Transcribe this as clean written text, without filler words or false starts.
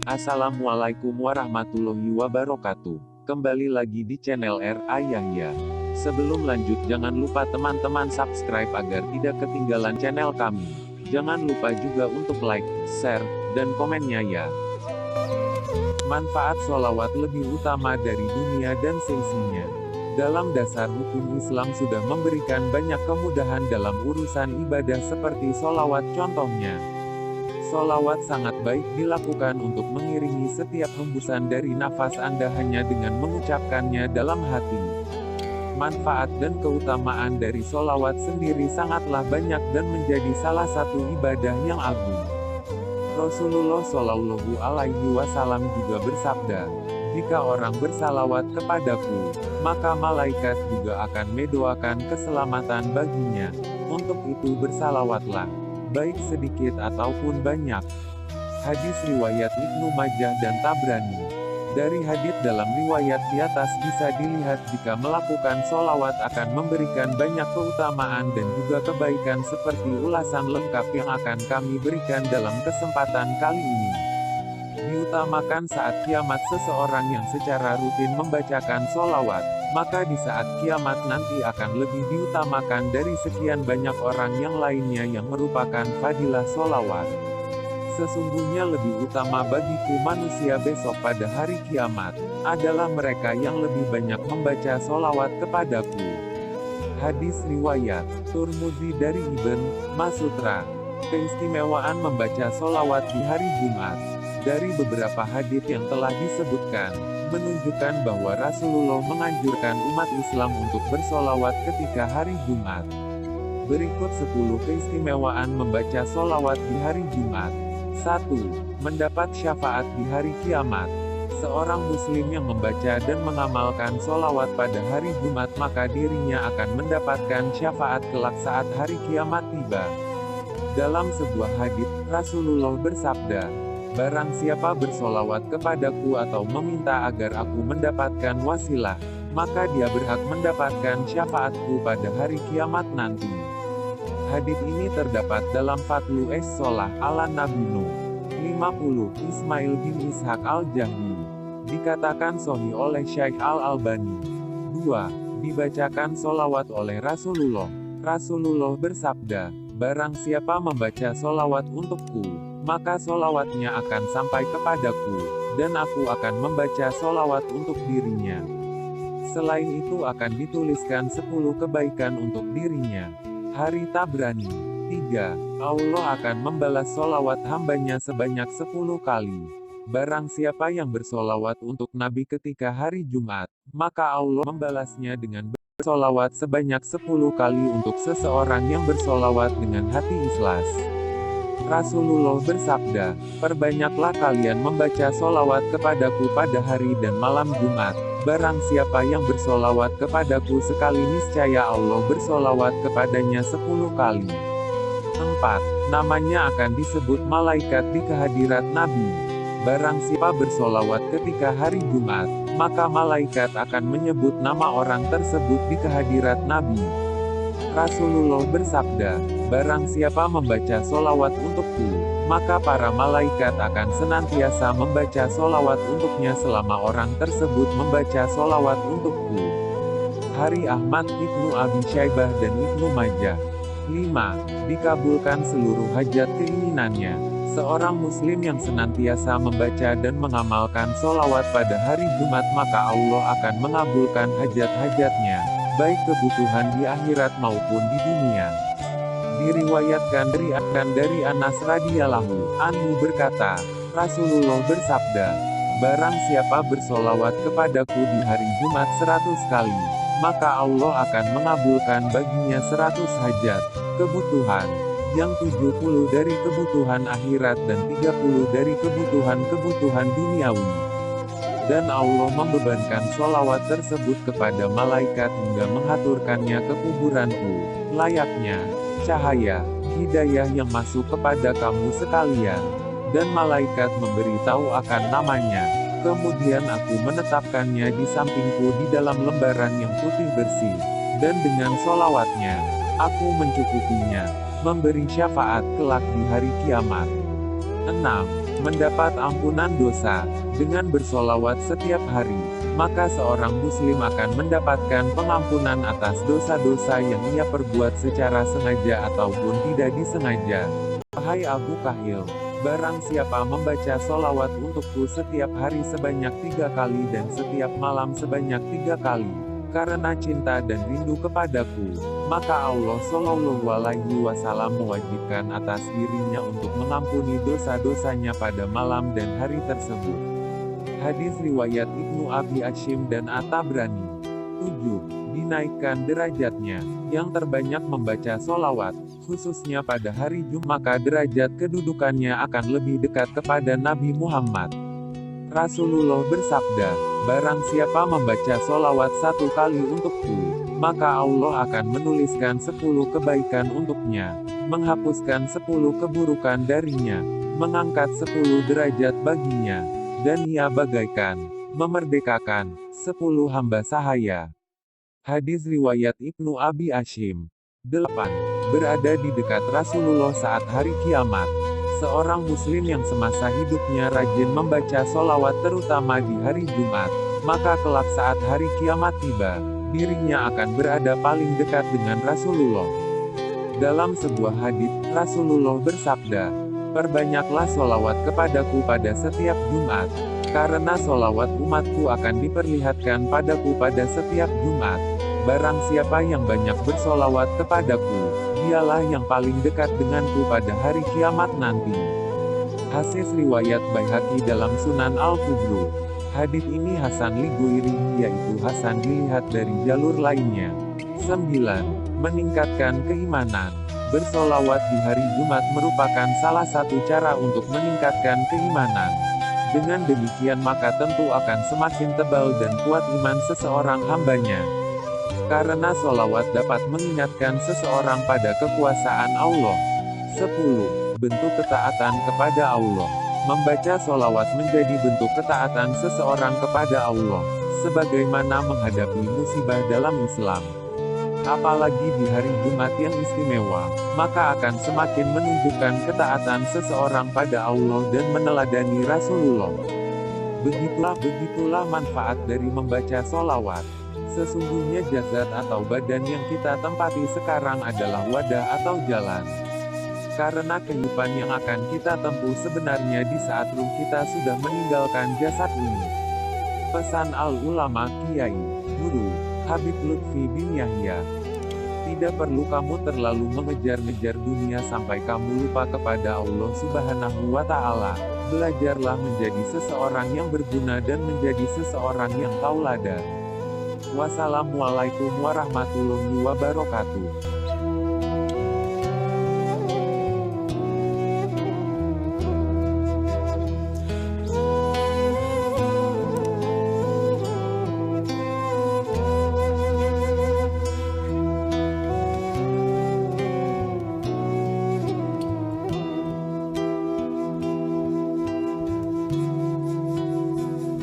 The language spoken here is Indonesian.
Assalamualaikum warahmatullahi wabarakatuh. Kembali lagi di channel R.A. Yahya. Sebelum lanjut jangan lupa teman-teman subscribe agar tidak ketinggalan channel kami. Jangan lupa juga untuk like, share, dan komennya ya. Manfaat sholawat lebih utama dari dunia dan seisinya. Dalam dasar hukum Islam sudah memberikan banyak kemudahan dalam urusan ibadah seperti sholawat contohnya. Sholawat sangat baik dilakukan untuk mengiringi setiap hembusan dari nafas Anda hanya dengan mengucapkannya dalam hati. Manfaat dan keutamaan dari sholawat sendiri sangatlah banyak dan menjadi salah satu ibadah yang agung. Rasulullah Shallallahu Alaihi Wasallam juga bersabda, "Jika orang bersalawat kepadaku, maka malaikat juga akan mendoakan keselamatan baginya. Untuk itu bersalawatlah, baik sedikit ataupun banyak." Hadis riwayat Ibnu Majah dan Tabrani. Dari hadits dalam riwayat di atas bisa dilihat jika melakukan sholawat akan memberikan banyak keutamaan dan juga kebaikan seperti ulasan lengkap yang akan kami berikan dalam kesempatan kali ini. Diutamakan saat kiamat seseorang yang secara rutin membacakan sholawat, maka di saat kiamat nanti akan lebih diutamakan dari sekian banyak orang yang lainnya yang merupakan fadilah sholawat. Sesungguhnya lebih utama bagiku manusia besok pada hari kiamat, adalah mereka yang lebih banyak membaca sholawat kepadaku. Hadis riwayat Tirmidzi dari Ibn Mas'ud. Keistimewaan membaca sholawat di hari Jumat. Dari beberapa hadits yang telah disebutkan, menunjukkan bahwa Rasulullah menganjurkan umat Islam untuk bersholawat ketika hari Jumat. Berikut 10 keistimewaan membaca sholawat di hari Jumat. 1. Mendapat syafaat di hari kiamat. Seorang muslim yang membaca dan mengamalkan sholawat pada hari Jumat maka dirinya akan mendapatkan syafaat kelak saat hari kiamat tiba. Dalam sebuah hadits, Rasulullah bersabda, "Barang siapa bersholawat kepadaku atau meminta agar aku mendapatkan wasilah, maka dia berhak mendapatkan syafaatku pada hari kiamat nanti." Hadits ini terdapat dalam Fadlu Es-Sholah ala Nabi Nuh. 50. Ismail bin Ishaq al-Jahmi. Dikatakan sahih oleh Syekh Al-Albani. 2. Dibacakan sholawat oleh Rasulullah. Rasulullah bersabda, "Barang siapa membaca sholawat untukku, maka sholawatnya akan sampai kepadaku, dan aku akan membaca sholawat untuk dirinya. Selain itu akan dituliskan 10 kebaikan untuk dirinya." Hari Tabrani. 3. Allah akan membalas sholawat hambanya sebanyak 10 kali. Barang siapa yang bersholawat untuk Nabi ketika hari Jumat, maka Allah membalasnya dengan bersholawat sebanyak 10 kali untuk seseorang yang bersholawat dengan hati ikhlas. Rasulullah bersabda, "Perbanyaklah kalian membaca sholawat kepadaku pada hari dan malam Jumat. Barang siapa yang bersholawat kepadaku sekali niscaya Allah bersholawat kepadanya 10 kali. 4. Namanya akan disebut malaikat di kehadirat Nabi. Barang siapa bersholawat ketika hari Jumat, maka malaikat akan menyebut nama orang tersebut di kehadirat Nabi. Rasulullah bersabda, "Barang siapa membaca sholawat untukku, maka para malaikat akan senantiasa membaca sholawat untuknya selama orang tersebut membaca sholawat untukku." Hari Ahmad Ibnu Abi Syaibah dan Ibnu Majah. 5. Dikabulkan seluruh hajat keinginannya. Seorang muslim yang senantiasa membaca dan mengamalkan sholawat pada hari Jumat maka Allah akan mengabulkan hajat-hajatnya, baik kebutuhan di akhirat maupun di dunia. Diriwayatkan dari Anas radhiyallahu anhu berkata, Rasulullah bersabda, "Barang siapa bersholawat kepadaku di hari Jumat 100 kali, maka Allah akan mengabulkan baginya 100 hajat, kebutuhan, yang 70 dari kebutuhan akhirat dan 30 dari kebutuhan duniawi. Dan Allah membebankan sholawat tersebut kepada malaikat hingga menghaturkannya ke kuburanku, layaknya cahaya, hidayah yang masuk kepada kamu sekalian. Dan malaikat memberitahu akan namanya. Kemudian aku menetapkannya di sampingku di dalam lembaran yang putih bersih. Dan dengan sholawatnya, aku mencukupinya, memberi syafaat kelak di hari kiamat." 6. mendapat ampunan dosa. Dengan bersolawat setiap hari, maka seorang muslim akan mendapatkan pengampunan atas dosa-dosa yang ia perbuat secara sengaja ataupun tidak disengaja. Wahai Abu Kahil, barang siapa membaca solawat untukku setiap hari sebanyak 3 kali dan setiap malam sebanyak 3 kali, karena cinta dan rindu kepadaku, maka Allah Shallallahu Alaihi Wasallam mewajibkan atas dirinya untuk mengampuni dosa-dosanya pada malam dan hari tersebut. Hadis riwayat Ibnu Abi Asyim dan At-Tabrani. 7. Dinaikkan derajatnya. Yang terbanyak membaca solawat, khususnya pada hari Jumat, maka derajat kedudukannya akan lebih dekat kepada Nabi Muhammad. Rasulullah bersabda, barang siapa membaca solawat 1 kali untukku, maka Allah akan menuliskan 10 kebaikan untuknya, menghapuskan 10 keburukan darinya, mengangkat 10 derajat baginya, dan ia bagaikan memerdekakan 10 hamba sahaya. Hadis riwayat Ibnu Abi Asyim. 8. Berada di dekat Rasulullah saat hari kiamat. Seorang muslim yang semasa hidupnya rajin membaca solawat terutama di hari Jumat, maka kelak saat hari kiamat tiba, dirinya akan berada paling dekat dengan Rasulullah. Dalam sebuah hadits, Rasulullah bersabda, perbanyaklah solawat kepadaku pada setiap Jumat, karena solawat umatku akan diperlihatkan padaku pada setiap Jumat. Barang siapa yang banyak bersolawat kepadaku, dialah yang paling dekat denganku pada hari kiamat nanti. Hadis riwayat Baihaqi dalam Sunan Al-Kubro. Hadis ini Hasan li Ghairihi, yaitu Hasan dilihat dari jalur lainnya. 9. Meningkatkan keimanan. Bersolawat di hari Jumat merupakan salah satu cara untuk meningkatkan keimanan. Dengan demikian maka tentu akan semakin tebal dan kuat iman seseorang hambanya. Karena solawat dapat mengingatkan seseorang pada kekuasaan Allah. 10. Bentuk ketaatan kepada Allah. Membaca solawat menjadi bentuk ketaatan seseorang kepada Allah, sebagaimana menghadapi musibah dalam Islam. Apalagi di hari Jumat yang istimewa, maka akan semakin menunjukkan ketaatan seseorang pada Allah dan meneladani Rasulullah. Begitulah manfaat dari membaca solawat. Sesungguhnya jasad atau badan yang kita tempati sekarang adalah wadah atau jalan. Karena kehidupan yang akan kita tempuh sebenarnya di saat ruh kita sudah meninggalkan jasad ini. Pesan Al-Ulama Kiai, Guru, Habib Lutfi bin Yahya. Tidak perlu kamu terlalu mengejar-ngejar dunia sampai kamu lupa kepada Allah Subhanahu wa Ta'ala. Belajarlah menjadi seseorang yang berguna dan menjadi seseorang yang tauladan. Wassalamualaikum warahmatullahi wabarakatuh.